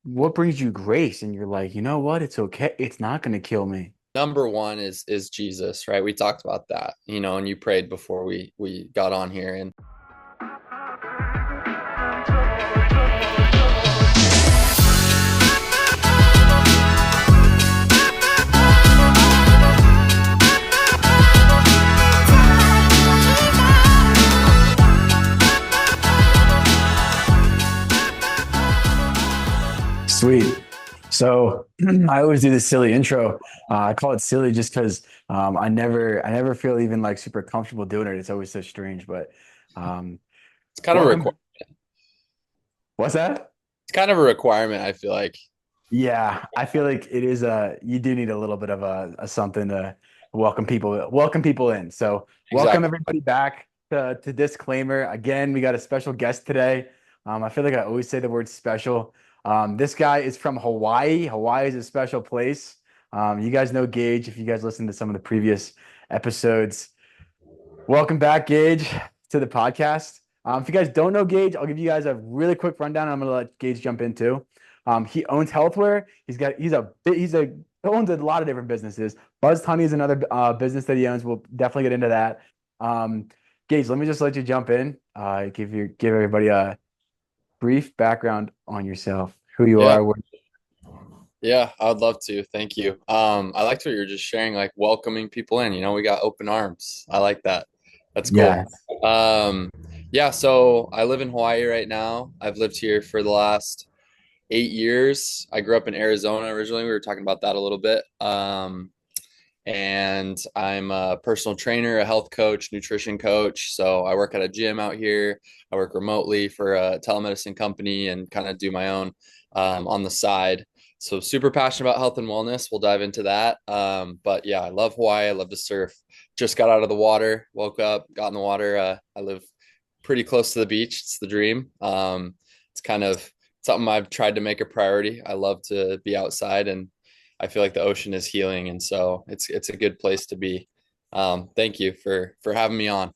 what brings you grace? And you're like, you know what? It's okay. It's not going to kill me. Number one is Jesus, right? We talked about that, and you prayed before we got on here. And Sweet. So I always do this silly intro. I call it silly just because I never feel even like super comfortable doing it. It's always so strange. But um, it's kind of a welcome. What's that? requirement, I feel like. Yeah, I feel like it is you do need a little bit of a something to welcome people in. So welcome Exactly. everybody back to Disclaimer. Again, we got a special guest today. I feel like I always say the word special. This guy is from Hawaii. Hawaii is a special place. You guys know Gage if you guys listen to some of the previous episodes. Welcome back, Gage, to the podcast. If you guys don't know Gage, I'll give you guys a really quick rundown. I'm gonna let Gage jump in too. He owns healthware. He's a owns a lot of different businesses. Buzz Honey is another business that he owns. We'll definitely get into that. Um, Gage, let me just let you jump in. Give everybody a brief background on yourself, who you Yeah. are. Yeah, I would love to. Thank you. I liked what you were just sharing, like welcoming people in. We got open arms. I like that. That's cool. Yeah, Um, yeah, so I live in Hawaii right now. I've lived here for the last 8 years. I grew up in Arizona originally. We were talking about that a little bit. And I'm a personal trainer, a health coach, nutrition coach. So I work at a gym out here. I work remotely for a telemedicine company and kind of do my own on the side. So super passionate about health and wellness. We'll dive into that. But yeah, I love Hawaii. I love to surf. Just got out of the water, woke up, got in the water. I live pretty close to the beach. It's the dream. It's kind of something I've tried to make a priority. I love to be outside, and I feel like the ocean is healing, and so it's a good place to be. Thank you for having me on.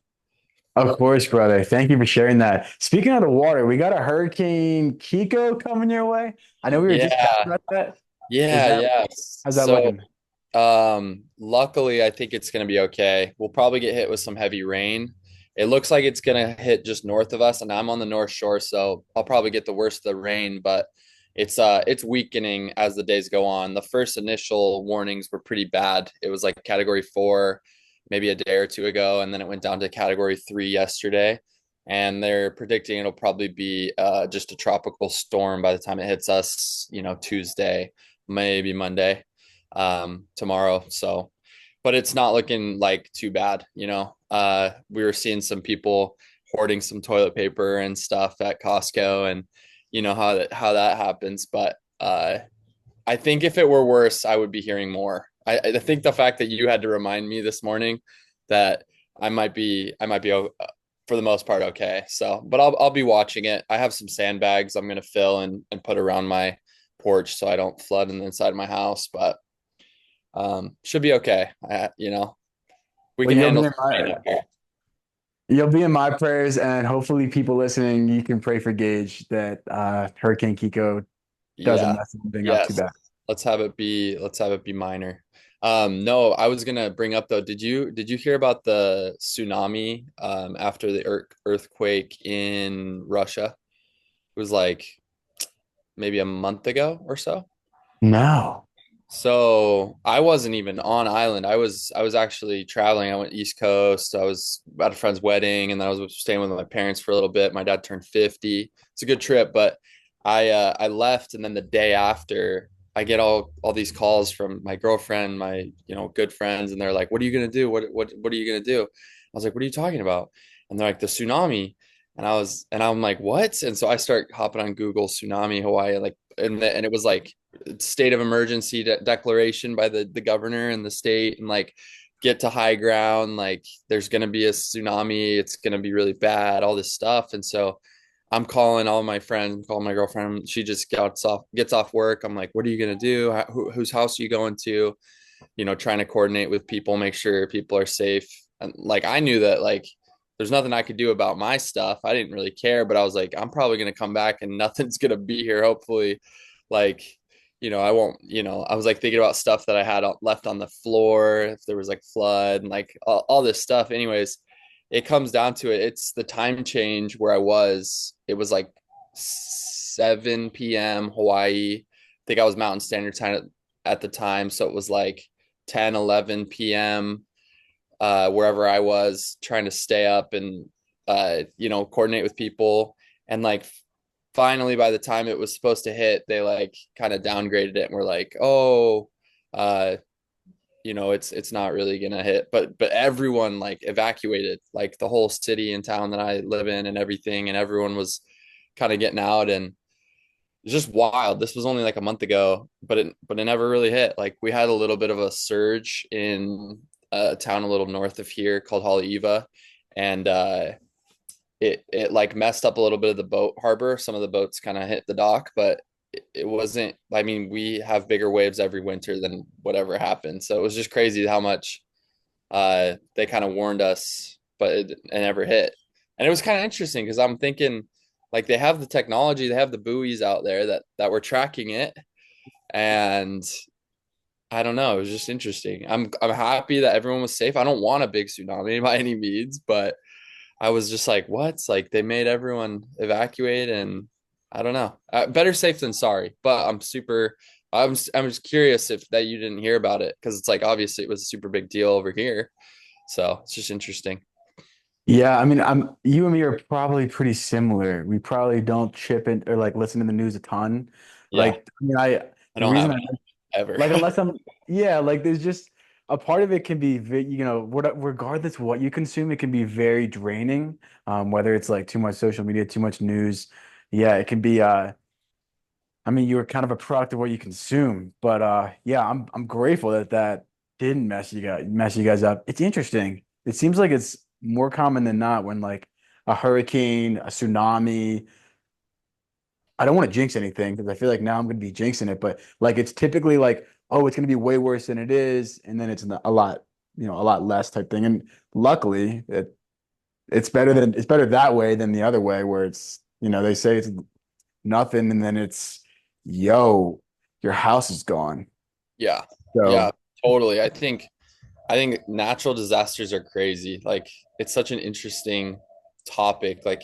of course, brother. Thank you for sharing that. Speaking of the water, we got a Hurricane Kiko coming your way. I know we were just chatting Yeah, about that. Is yeah, that yeah. how's that So, looking? luckily, I think it's going to be okay. We'll probably get hit with some heavy rain. It looks like it's going to hit just north of us, and I'm on the North Shore, so I'll probably get the worst of the rain, but it's weakening as the days go on. The first initial warnings were pretty bad. It was like category 4 maybe a day or two ago, and then it went down to category 3 yesterday. And they're predicting it'll probably be just a tropical storm by the time it hits us, Tuesday, maybe Monday, tomorrow. So, but it's not looking like too bad. We were seeing some people hoarding some toilet paper and stuff at Costco, and you know how that happens. But I think if it were worse, I would be hearing more. I think the fact that you had to remind me this morning that I might be for the most part okay. So, but I'll be watching it. I have some sandbags I'm gonna fill and put around my porch so I don't flood in the inside of my house. But should be okay. We Well, can handle some rain up here. you'll be in my prayers, and hopefully, people listening, you can pray for Gage that Hurricane Kiko doesn't Yeah. mess anything up too Yes. bad. Let's have it be minor. No, I was gonna bring up though, did you hear about the tsunami after the earthquake in Russia? It was like maybe a month ago or so. No. So I wasn't even on island. I was actually traveling. I went East Coast. I was at a friend's wedding, and then I was staying with my parents for a little bit. My dad turned 50. It's a good trip, but I left, and then the day after, I get all these calls from my girlfriend, my good friends, and they're like, "What are you gonna do? What are you gonna do?" I was like, "What are you talking about?" And they're like, "The tsunami." And I'm like, "What?" And so I start hopping on Google tsunami Hawaii, like, and it was like state of emergency declaration by the governor and the state, and like get to high ground, like there's going to be a tsunami, it's going to be really bad, all this stuff. And so I'm calling all my friends, I'm calling my girlfriend, she just gets off work. I'm like, what are you going to do? Whose house are you going to? Trying to coordinate with people, make sure people are safe. And like I knew that like there's nothing I could do about my stuff. I didn't really care, but I was like, I'm probably going to come back and nothing's going to be here, hopefully. like, I won't, I was like thinking about stuff that I had left on the floor, if there was like flood and like all this stuff. Anyways, it comes down to it. It's the time change where it was like 7 p.m. Hawaii. I think I was Mountain Standard Time at the time. So it was like 10, 11 p.m. Wherever I was trying to stay up and, coordinate with people. And like finally, by the time it was supposed to hit, they like kind of downgraded it and were like, oh, uh, it's not really gonna hit. But everyone like evacuated, like the whole city and town that I live in and everything, and everyone was kind of getting out, and it's just wild. This was only like a month ago, but it never really hit. Like we had a little bit of a surge in a town a little north of here called Haleiwa, and it like messed up a little bit of the boat harbor. Some of the boats kind of hit the dock, but it wasn't. I mean, we have bigger waves every winter than whatever happened. So it was just crazy how much they kind of warned us, but it never hit. And it was kind of interesting because I'm thinking like they have the technology, they have the buoys out there that were tracking it, and I don't know, it was just interesting. I'm happy that everyone was safe. I don't want a big tsunami by any means, but I was just like, what? Like they made everyone evacuate, and I don't know. Better safe than sorry. But I'm just curious if that you didn't hear about it because it's like obviously it was a super big deal over here. So it's just interesting. Yeah, I mean, you and me are probably pretty similar. We probably don't chip in or like listen to the news a ton. Yeah, Like, I mean, I I the don't reason have I ever. like unless I'm yeah, like there's just a part of it can be regardless of what you consume, it can be very draining. Whether it's like too much social media, too much news. Yeah, it can be I mean, you're kind of a product of what you consume. But yeah, I'm grateful that that didn't mess you guys up. It's interesting. It seems like it's more common than not when like a hurricane, a tsunami. I don't want to jinx anything because I feel like now I'm going to be jinxing it, but like it's typically like, oh, it's going to be way worse than it is, and then it's a lot, a lot less type thing. And luckily, it's better that way than the other way where it's, they say it's nothing, and then it's, yo, your house is gone. Yeah, yeah, So totally. I think natural disasters are crazy. Like it's such an interesting topic. Like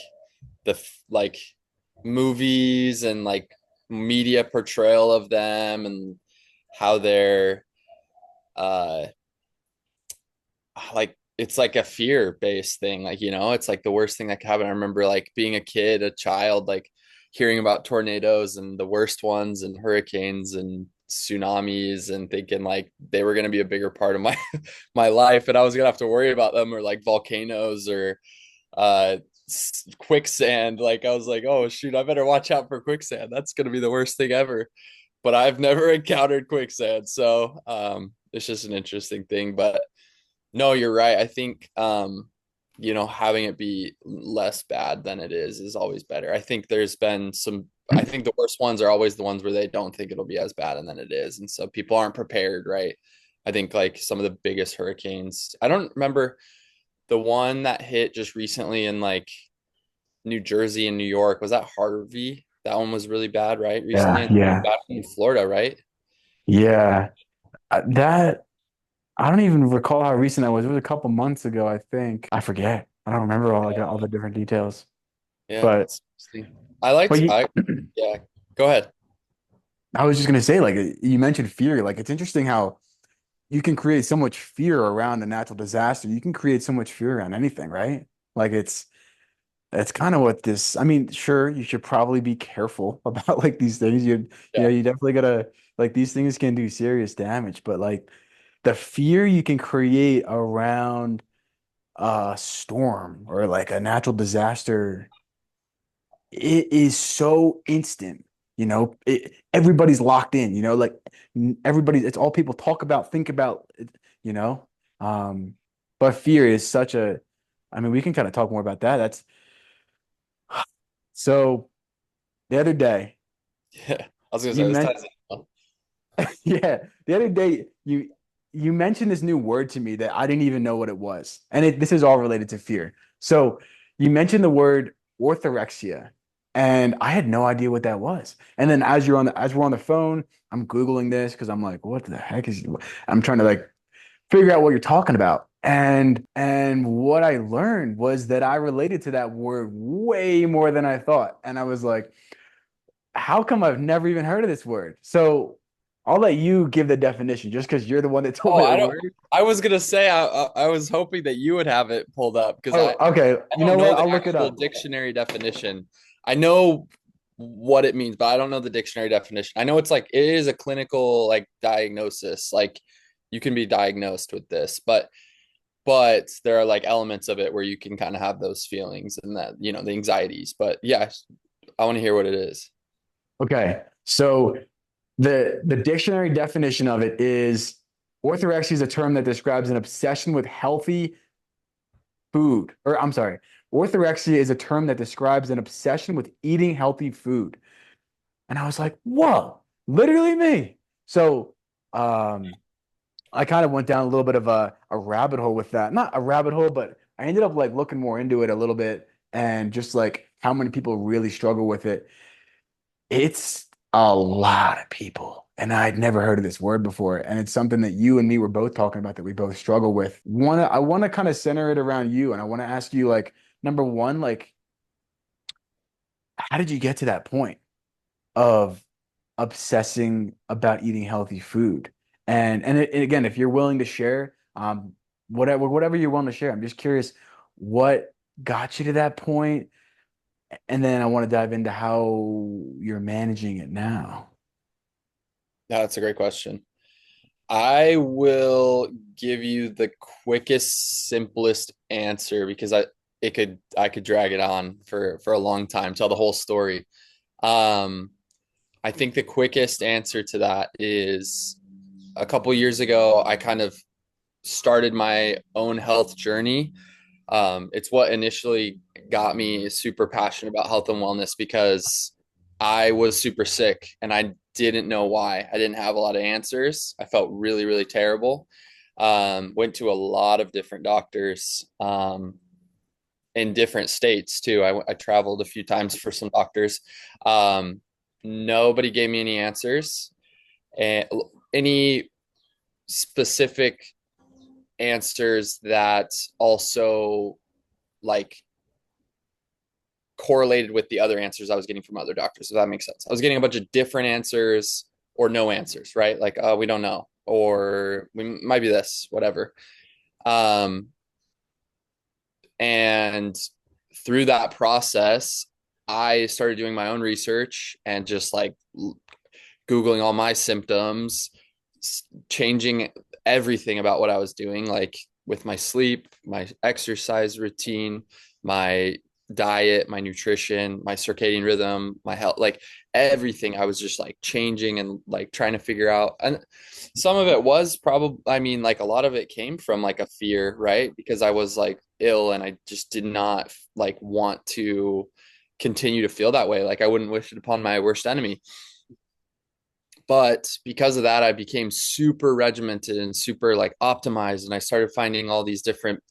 like movies and like media portrayal of them and how they're uh like it's like a fear based thing, like it's like the worst thing that could happen. I remember like being a kid, a child, like hearing about tornadoes and the worst ones and hurricanes and tsunamis and thinking like they were going to be a bigger part of my my life and I was going to have to worry about them, or like volcanoes or uh quicksand. Like I was like, oh shoot, I better watch out for quicksand. That's going to be the worst thing ever. But I've never encountered quicksand, so it's just an interesting thing. But no, you're right. I think having it be less bad than it is always better. I think there's been I think the worst ones are always the ones where they don't think it'll be as bad and then it is. And so people aren't prepared, right? I think like some of the biggest hurricanes. I don't remember the one that hit just recently in like New Jersey and New York. Was that Harvey? That one was really bad, right? Recently, yeah, and yeah, bad in Florida, right? yeah. That I don't even recall how recent that was. It was a couple months ago, I think. I forget. I don't remember all the different details. Yeah, But it's interesting. but you, Yeah, go ahead. I was just gonna say, like you mentioned fear. Like it's interesting how you can create so much fear around a natural disaster. You can create so much fear around anything, right? Like it's kind of what this. I mean, sure, you should probably be careful about like these things. Yeah, You definitely gotta like these things can do serious damage, but like the fear you can create around a storm or like a natural disaster, it is so instant. Everybody's locked in, like it's all people talk about, think about, you know. Um, but fear is such a, I mean, we can kind of talk more about that. That's so the other day, yeah. I was gonna you say this meant, ties in. yeah, the other day, you mentioned this new word to me that I didn't even know what it was. And this is all related to fear. So you mentioned the word orthorexia. And I had no idea what that was. And then as we're on the phone, I'm Googling this because I'm like, what the heck is, I'm trying to like figure out what you're talking about. And what I learned was that I related to that word way more than I thought. And I was like, how come I've never even heard of this word? So I'll let you give the definition just because you're the one that told Oh, me the I don't. word. I was gonna say I was hoping that you would have it pulled up because Oh, okay. I You don't know know what? the I'll look it actual up. dictionary definition. I know what it means, but I don't know the dictionary definition. I know it's like it is a clinical like diagnosis. Like you can be diagnosed with this, but there are like elements of it where you can kind of have those feelings and that, the anxieties. But yeah, I want to hear what it is. Okay. So the dictionary definition of it is orthorexia is a term that describes an obsession with healthy food. Or I'm sorry, orthorexia is a term that describes an obsession with eating healthy food. And I was like, whoa, literally me. So um I kind of went down a little bit of a rabbit hole with that. Not a rabbit hole, but I ended up like looking more into it a little bit and just like how many people really struggle with it. It's a lot of people. And I'd never heard of this word before. And it's something that you and me were both talking about that we both struggle with. I want to kind of center it around you. And I want to ask you, like, number one, like, how did you get to that point of obsessing about eating healthy food? And again, if you're willing to share, whatever you're willing to share, I'm just curious what got you to that point, and then I want to dive into how you're managing it now. Yeah, that's a great question. I will give you the quickest, simplest answer because I could drag it on for a long time, tell the whole story. Um, I think the quickest answer to that is a couple years ago, I kind of started my own health journey. It's what initially got me super passionate about health and wellness because I was super sick and I didn't know why. I didn't have a lot of answers. I felt really, really terrible. Went to a lot of different doctors in different states too. I traveled a few times for some doctors. Um, Nobody gave me any answers and any specific answers that also like correlated with the other answers I was getting from other doctors, if that makes sense. I was getting a bunch of different answers or no answers, right? Like, oh, we don't know, or we might be this, whatever. Um, and through that process, I started doing my own research and just like Googling all my symptoms, changing everything about what I was doing, like with my sleep, my exercise routine, my diet, my nutrition, my circadian rhythm, my health, like everything. I was just like changing and like trying to figure out. And some of it was probably, I mean, like a lot of it came from like a fear, right? Because I was like ill and I just did not like want to continue to feel that way. Like I wouldn't wish it upon my worst enemy. But because of that, I became super regimented and super like optimized. And I started finding all these different,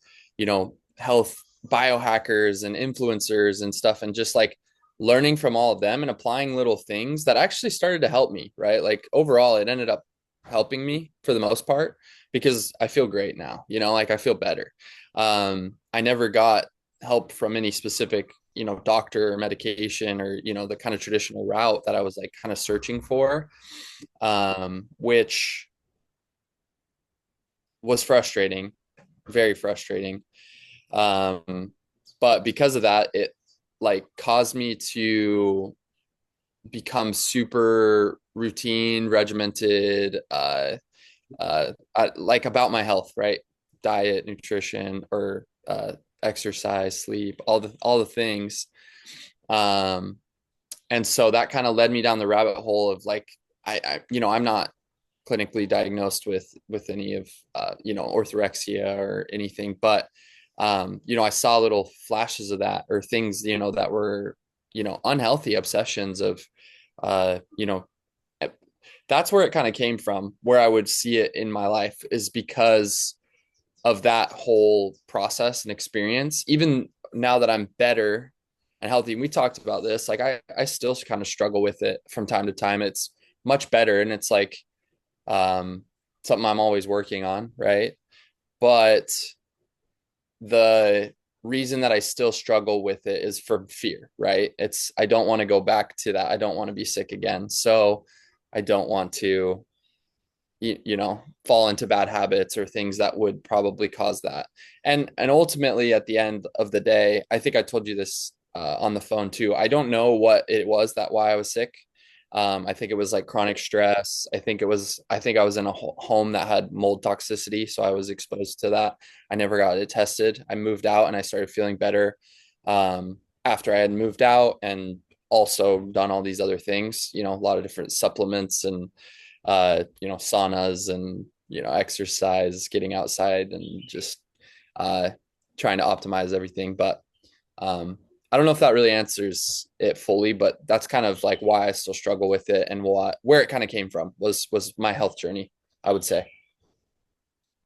health biohackers and influencers and stuff, and just like learning from all of them and applying little things that actually started to help me, right? Like overall, it ended up helping me for the most part because I feel great now, like I feel better. I never got help from any specific doctor or medication or the kind of traditional route that I was like kind of searching for, which was frustrating, very frustrating. Um, but because of that, it like caused me to become super routine, regimented, like about my health, right? Diet, nutrition, or exercise, sleep, all the things. Um, and so that kind of led me down the rabbit hole of like I'm not clinically diagnosed with any of orthorexia or anything, but I saw little flashes of that or things that were unhealthy obsessions of uh you know that's where it kind of came from, where I would see it in my life is because of that whole process and experience. Even now that I'm better, and healthy. And we talked about this. Like I still kind of struggle with it from time to time. It's much better, and it's like um, something I'm always working on, right? But the reason that I still struggle with it is for fear, right? It's I don't want to go back to that. I don't want to be sick again. So I don't want to fall into bad habits or things that would probably cause that. And ultimately at the end of the day, I think I told you this on the phone too. I don't know what it was that why I was sick. I think it was like chronic stress. I think I was in a home that had mold toxicity, so I was exposed to that. I never got it tested. I moved out and I started feeling better after I had moved out, and also done all these other things, a lot of different supplements and saunas and, exercise, getting outside and just uh, trying to optimize everything. But I don't know if that really answers it fully, but that's kind of like why I still struggle with it, and where it kind of came from was my health journey, I would say.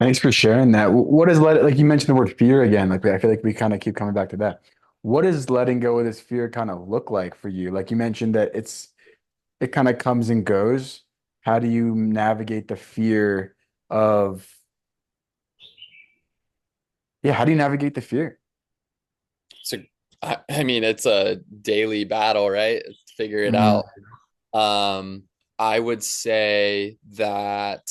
Thanks for sharing that. What is like you mentioned the word fear again. Like I feel like we kind of keep coming back to that. What does letting go of this fear kind of look like for you? Like you mentioned that it kind of comes and goes. How do you navigate the fear of, yeah, how do you navigate the fear? So I mean, it's a daily battle, right? Figure it Mm, out. Um, I would say that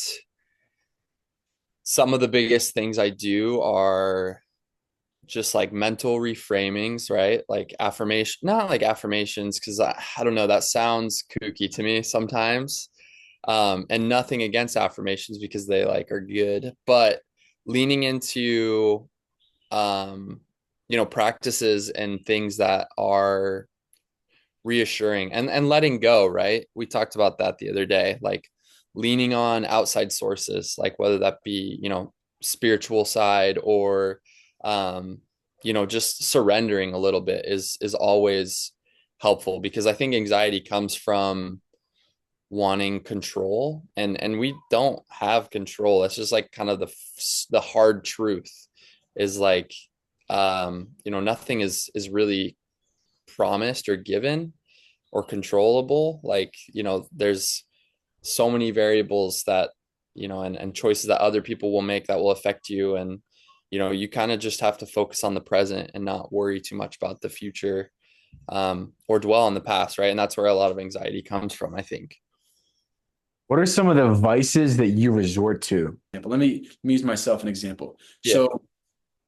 some of the biggest things I do are just like mental reframings, right? Like affirmation, not like affirmations, because I don't know, that sounds kooky to me sometimes. And nothing against affirmations because they like are good, but leaning into um, practices and things that are reassuring and letting go, right? We talked about that the other day, like leaning on outside sources, like whether that be, spiritual side or um, just surrendering a little bit is always helpful, because I think anxiety comes from wanting control, and we don't have control. That's just like kind of the hard truth is like nothing is really promised or given or controllable. Like, there's so many variables that, and choices that other people will make that will affect you. And, you kind of just have to focus on the present and not worry too much about the future, or dwell on the past. Right. And that's where a lot of anxiety comes from, I think. What are some of the vices that you resort to? Let me use myself an example. Yeah. So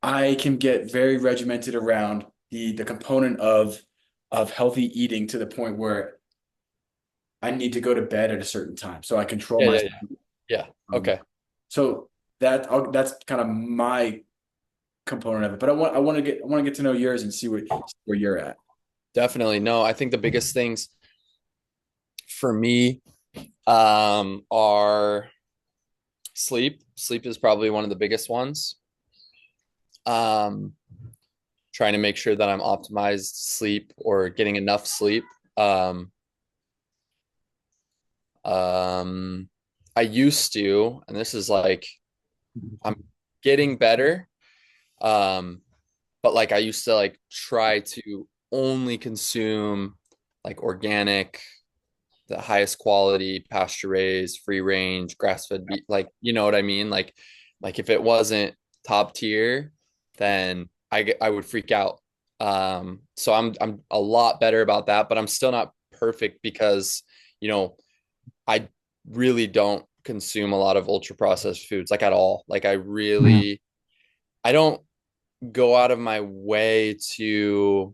I can get very regimented around the component of healthy eating to the point where I need to go to bed at a certain time. So I control Yeah. my Yeah. Yeah. Yeah. um, Okay. so that's kind of my component of it. But I want to get to know yours and see where you're at. Definitely. No, I think the biggest things for me are sleep. Sleep is probably one of the biggest ones. Um, Trying to make sure that I'm optimized sleep or getting enough sleep. Um, um, I used to, and this is like I'm getting better. Um, but like I used to like try to only consume like organic, the highest quality, pasture raised, free range, grass fed beef. Like, you know what I mean? Like if it wasn't top tier, then I would freak out. So I'm a lot better about that, but I'm still not perfect because, you know, I really don't consume a lot of ultra processed foods, like at all. Like I don't go out of my way to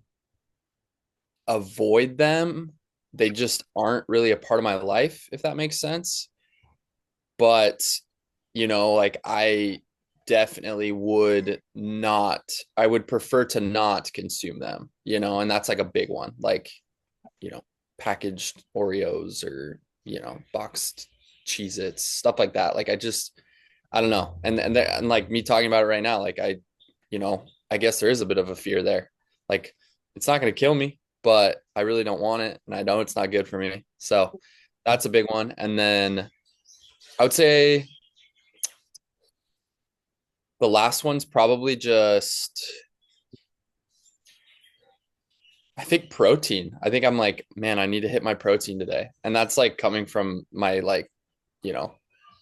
avoid them. They just aren't really a part of my life, if that makes sense. But, like I definitely would not, I would prefer to not consume them, and that's like a big one. Like, you know, packaged Oreos or, boxed Cheez-Its, stuff like that. Like I don't know. And like me talking about it right now, like I guess there is a bit of a fear there. Like it's not going to kill me, but I really don't want it, and I know it's not good for me. So that's a big one. And then I would say the last one's probably just I think protein. I think I'm like, man, I need to hit my protein today. And that's like coming from my like, you know,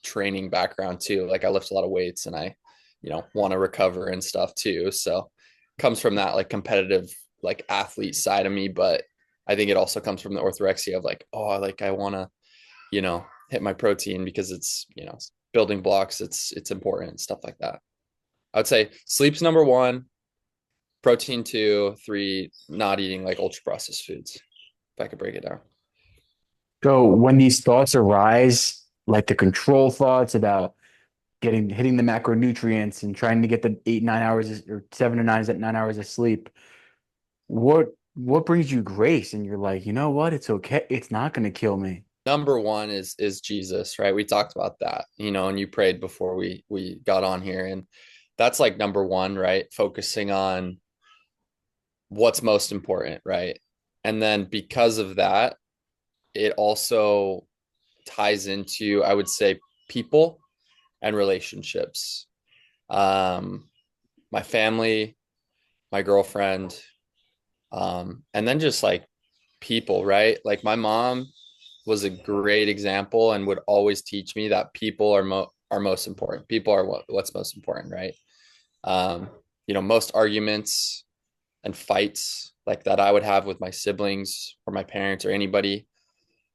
training background too. Like I lift a lot of weights and I, want to recover and stuff too. So comes from that like competitive like athlete side of me, but I think it also comes from the orthorexia of like, oh, like I want to, hit my protein because it's, it's building blocks, it's important, stuff like that. I would say sleep's number one, protein two, three, not eating like ultra processed foods, if I could break it down. So when these thoughts arise, like the control thoughts about hitting the macronutrients and trying to get the 8, 9 hours or 7 to 9 hours of sleep, what brings you grace? And you're like, you know what? It's okay. It's not going to kill me. Number one is Jesus, right? We talked about that, and you prayed before we got on here, and that's like number one, right? Focusing on what's most important, right? And then because of that, it also ties into, I would say, people and relationships. Um, my family, my girlfriend, and then just like people, right? Like my mom was a great example and would always teach me that people are most important. People are what's most important, right? Um, most arguments and fights like that I would have with my siblings or my parents or anybody.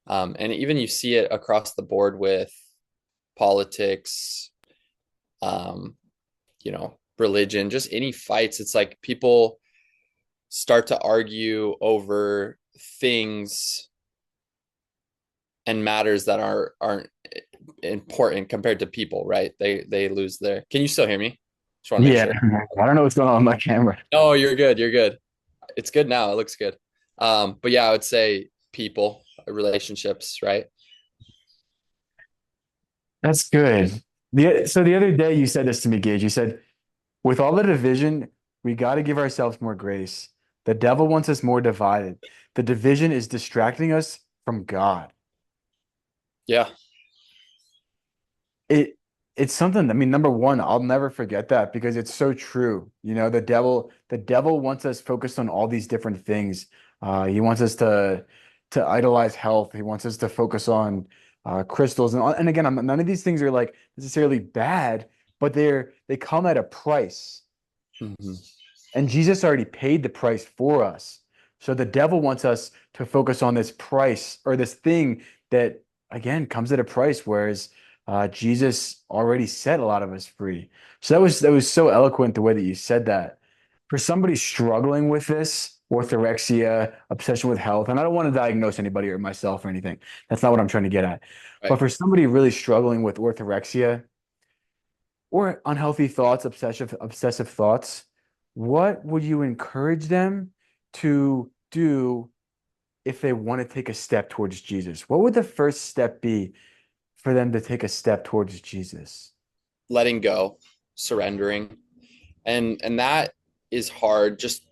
And even you see it across the board with politics, um, religion, just any fights. It's like people start to argue over things and matters that aren't important compared to people, right? They lose their. Can you still hear me? Just want to make Yeah. sure. I don't know what's going on with my camera. Oh, you're good. You're good. It's good now. It looks good. But yeah, I would say people, relationships, right? That's good. So the other day you said this to me, Gage. You said, with all the division, we got to give ourselves more grace. The devil wants us more divided. The division is distracting us from God. Yeah. It it's something, I mean, number one, I'll never forget that because it's so true. The devil wants us focused on all these different things. He wants us to idolize health. He wants us to focus on crystals and again, none of these things are like necessarily bad, but they come at a price. Hmm. And Jesus already paid the price for us. So the devil wants us to focus on this price or this thing that, again, comes at a price, whereas Jesus already set a lot of us free. So that was so eloquent the way that you said that. For somebody struggling with this, orthorexia, obsession with health, and I don't want to diagnose anybody or myself or anything. That's not what I'm trying to get at. But Right. for somebody really struggling with orthorexia, or unhealthy thoughts, obsessive thoughts, what would you encourage them to do if they want to take a step towards Jesus? What would the first step be for them to take a step towards Jesus? Letting go, surrendering. And that is hard. Just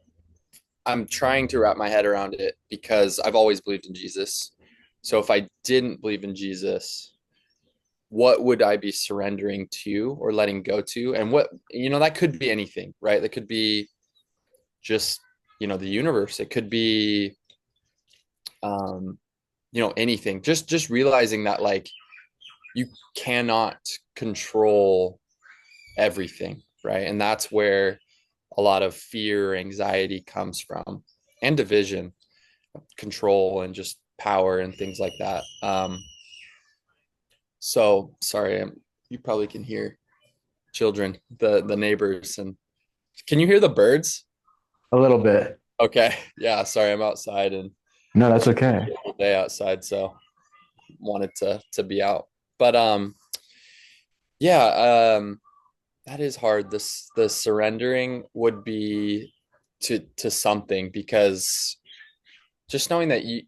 I'm trying to wrap my head around it because I've always believed in Jesus. So if I didn't believe in Jesus, what would I be surrendering to or letting go to? And that could be anything, right? That could be just, the universe. It could be, um, anything. Just realizing that like you cannot control everything, right? And that's where a lot of fear, anxiety comes from, and division, control, and just power and things like that. So sorry, you probably can hear children, the neighbors, and can you hear the birds? A little bit. Okay, yeah, sorry, I'm outside and No, that's okay. beautiful day outside, so wanted to be out. But yeah, that is hard. The surrendering would be to something because just knowing that you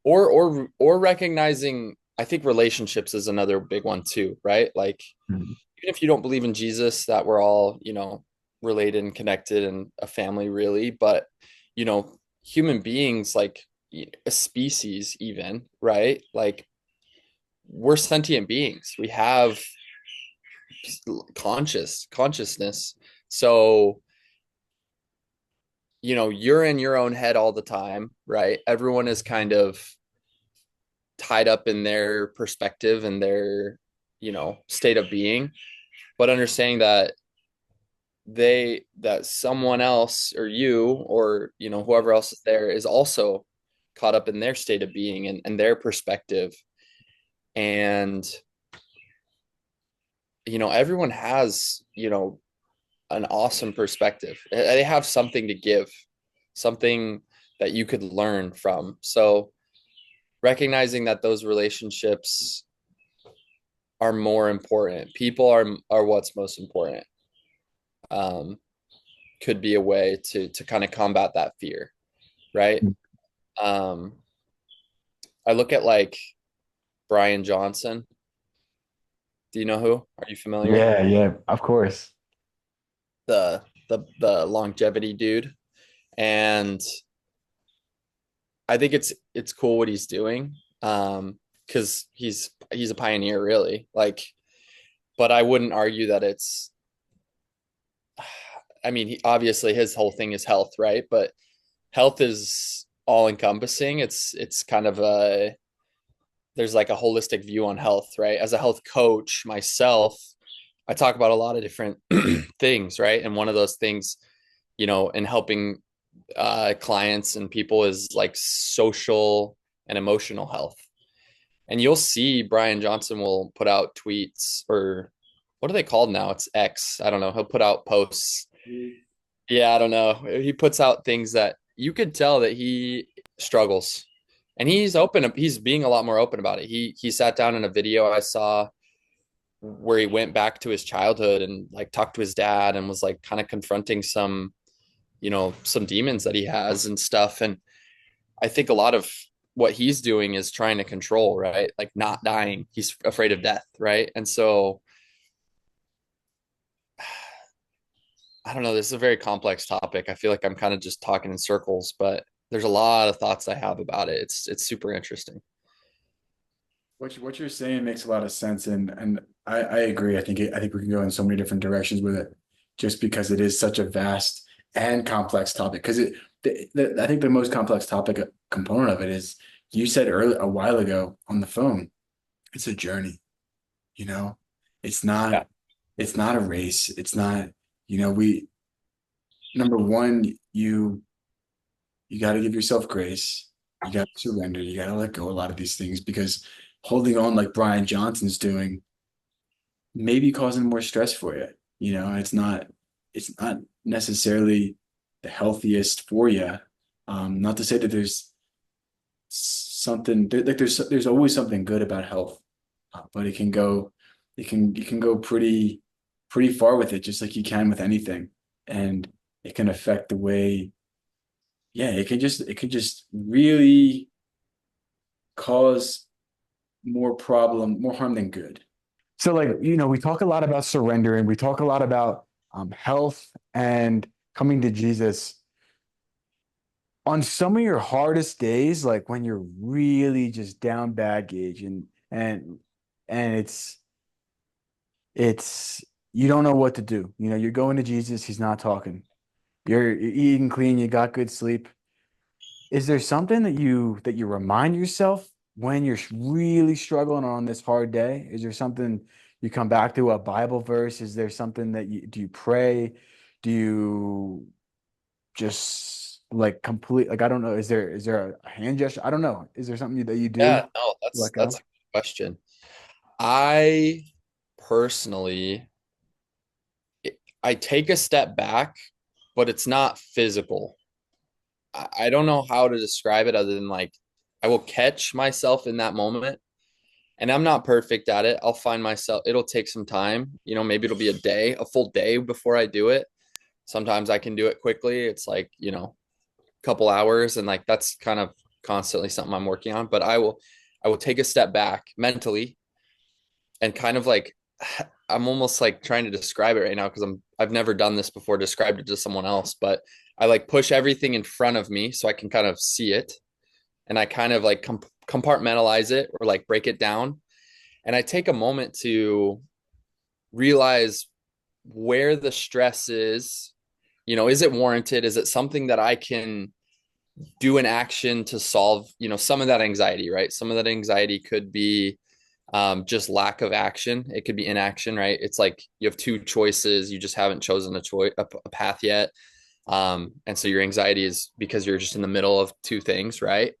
or recognizing, I think relationships is another big one too, right? Like Mhm. even if you don't believe in Jesus, that we're all, related and connected and a family really, but human beings like a species even, right? Like we're sentient beings. We have consciousness. So you're in your own head all the time, right? Everyone is kind of tied up in their perspective and their, state of being, but understanding that someone else or you or, whoever else is there is also caught up in their state of being and their perspective. And, everyone has, an awesome perspective. They have something to give, something that you could learn from. So recognizing that those relationships are more important, people are what's most important, um, could be a way to kind of combat that fear, right? Um, I look at like Brian Johnson. Do you know who? Are you familiar? Yeah, yeah, of course. The longevity dude. And I think it's cool what he's doing. Because he's a pioneer, really. Like, but I wouldn't argue that it's. I mean, obviously his whole thing is health, right? But health is all encompassing. It's kind of a there's like a holistic view on health, right? As a health coach myself, I talk about a lot of different things, right? And one of those things, in helping clients and people is like social and emotional health. And you'll see Brian Johnson will put out tweets, or what are they called now? It's X. I don't know. He'll put out posts. Yeah, I don't know. He puts out things that you could tell that he struggles. And he's being a lot more open about it. He sat down in a video I saw where he went back to his childhood and like talked to his dad and was like kind of confronting some demons that he has and stuff. And I think a lot of what he's doing is trying to control, right? Like not dying. He's afraid of death, right? And so I don't know, this is a very complex topic. I feel like I'm kind of just talking in circles, but there's a lot of thoughts I have about it. It's super interesting. What you're saying makes a lot of sense, and I agree. I think we can go in so many different directions with it, just because it is such a vast and complex topic. Because I think the most complex topic component of it is you said earlier a while ago on the phone. It's a journey, you know. It's Yeah. not it's not a race. It's not, we number one, you got to give yourself grace. You got to surrender. You got to let go a lot of these things because holding on like Brian Johnson's doing may be causing more stress for you. And it's not necessarily the healthiest for you. Not to say that there's something like there's always something good about health, but you can go pretty far with it, just like you can with anything, and it can affect the way. Yeah, it can just really cause more harm than good. So, like, we talk a lot about surrendering, we talk a lot about health and coming to Jesus. On some of your hardest days, like when you're really just down bad, Gage, and it's you don't know what to do. You're going to Jesus, he's not talking. You're eating clean, you got good sleep. Is there something that you remind yourself when you're really struggling on this hard day? Is there something you come back to, a Bible verse? Is there something that you do you pray? Do you just like complete like I don't know, is there a hand gesture? I don't know. Is there something that you do Yeah, no, to that's let that's go? a good question. I personally I take a step back, but it's not physical. I don't know how to describe it other than like I will catch myself in that moment, and I'm not perfect at it. I'll find myself, it'll take some time, maybe it'll be a full day before I do it. Sometimes I can do it quickly. It's like, a couple hours, and like that's kind of constantly something I'm working on, but I will take a step back mentally and kind of like I'm almost like trying to describe it right now because I've never done this before, described it to someone else, but I like push everything in front of me so I can kind of see it, and I kind of like compartmentalize it or like break it down, and I take a moment to realize where the stress is is it warranted? Is it something that I can do an action to solve, some of that anxiety, right? Some of that anxiety could be just lack of action. It could be inaction, right? It's like you have two choices. You just haven't chosen a path yet. And so your anxiety is because you're just in the middle of two things, right?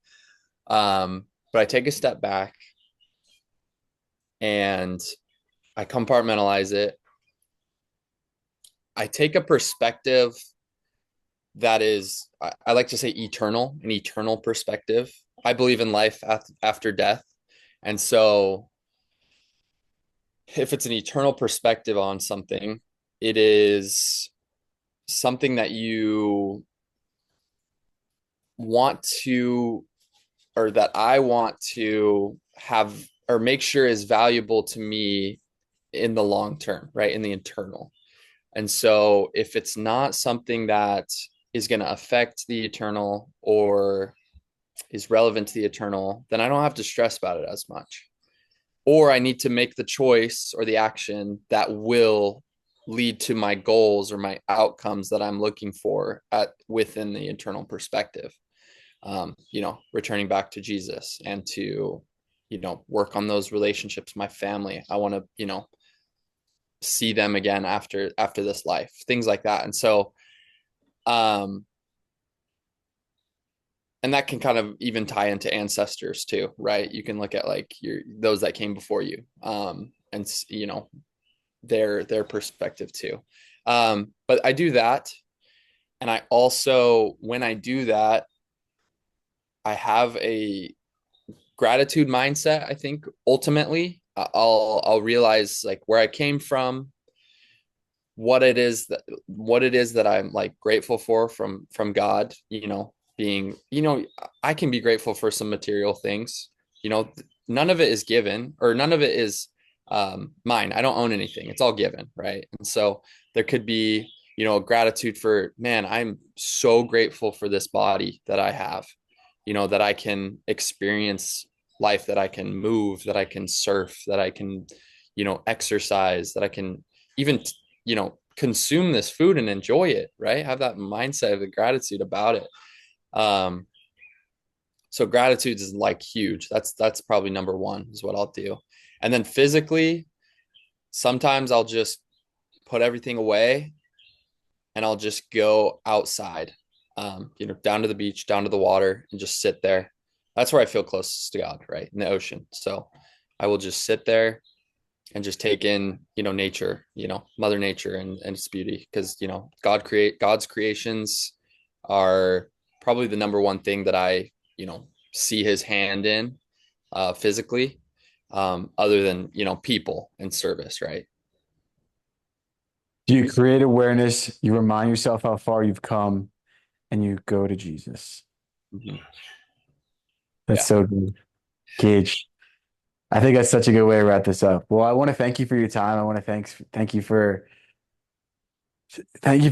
But I take a step back and I compartmentalize it. I take a perspective that is, I like to say eternal, an eternal perspective. I believe in life after death. And so if it's an eternal perspective on something, it is something that you want to, or that I want to have or make sure is valuable to me in the long term, right? In the internal. And so if it's not something that is going to affect the eternal or is relevant to the eternal, then I don't have to stress about it as much. Or I need to make the choice or the action that will lead to my goals or my outcomes that I'm looking for at within the internal perspective. Returning back to Jesus and to, work on those relationships, my family. I want to, see them again after this life, things like that. And so, um, and that can kind of even tie into ancestors too, right? You can look at like those that came before you, and their perspective too. But I do that, and I also when I do that, I have a gratitude mindset. I think ultimately, I'll realize like where I came from, what it is that I'm like grateful for from God, being, I can be grateful for some material things. None of it is given or none of it is mine. I don't own anything. It's all given, right? And so there could be, gratitude for, man, I'm so grateful for this body that I have, that I can experience life, that I can move, that I can surf, that I can, exercise, that I can even, consume this food and enjoy it, right? Have that mindset of the gratitude about it. Um, so gratitude is like huge. That's probably number one is what I'll do. And then physically, sometimes I'll just put everything away and I'll just go outside, down to the beach, down to the water, and just sit there. That's where I feel closest to God, right? In the ocean. So I will just sit there and just take in, nature, Mother Nature and its beauty. Because, God's creations are probably the number one thing that I, see his hand in physically, other than, people and service, right? Do you create awareness? You remind yourself how far you've come and you go to Jesus. Mhm. That's Yeah. so good. Gage, I think that's such a good way to wrap this up. Well, I want to thank you for your time. I want to thank you for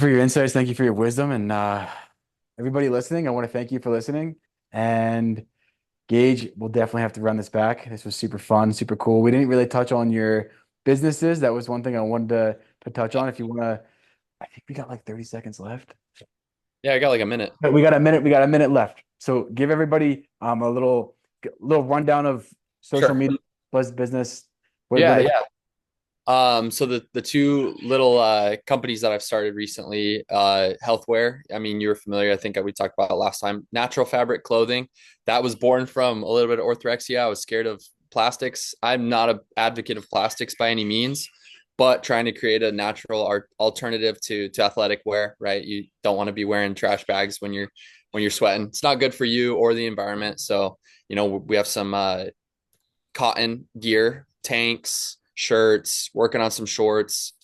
your insights. Thank you for your wisdom. And everybody listening, I want to thank you for listening. And Gage, we'll definitely have to run this back. This was super fun, super cool. We didn't really touch on your businesses. That was one thing I wanted to touch Yeah. on. If you want to, I think we got like 30 seconds left. Yeah. I got like a minute. But we got a minute. We got a minute left. So give everybody a little rundown of social Sure. media plus business. What Yeah. they Yeah. So the two little companies that I've started recently, healthware. I mean, you were familiar. I think we talked about it last time. Natural fabric clothing. That was born from a little bit of orthorexia. I was scared of plastics. I'm not an advocate of plastics by any means, but trying to create a natural alternative to athletic wear. Right? You don't want to be wearing trash bags when you're sweating. It's not good for you or the environment. So we have some cotton gear, tanks, shirts, working on some shorts.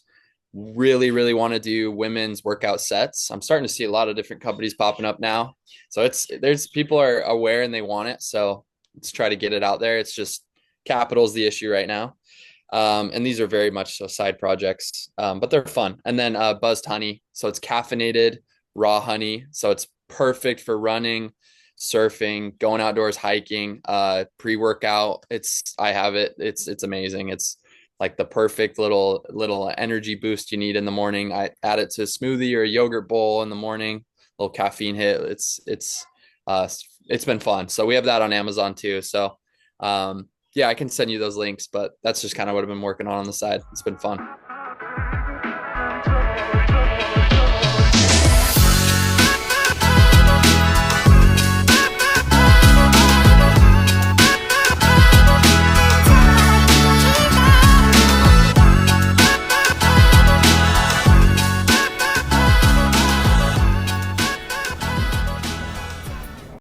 Really, really want to do women's workout sets. I'm starting to see a lot of different companies popping up now. So there's people are aware and they want it. So let's try to get it out there. It's just capital is the issue right now. And these are very much so side projects, but they're fun. And then buzzed honey. So it's caffeinated raw honey. So it's perfect for running, surfing, going outdoors, hiking, pre-workout. I have it. It's amazing. It's like the perfect little energy boost you need in the morning. I add it to a smoothie or a yogurt bowl in the morning, little caffeine hit. Uh it's been fun. So we have that on Amazon too. So yeah, I can send you those links, but that's just kind of what I've been working on the side. It's been fun.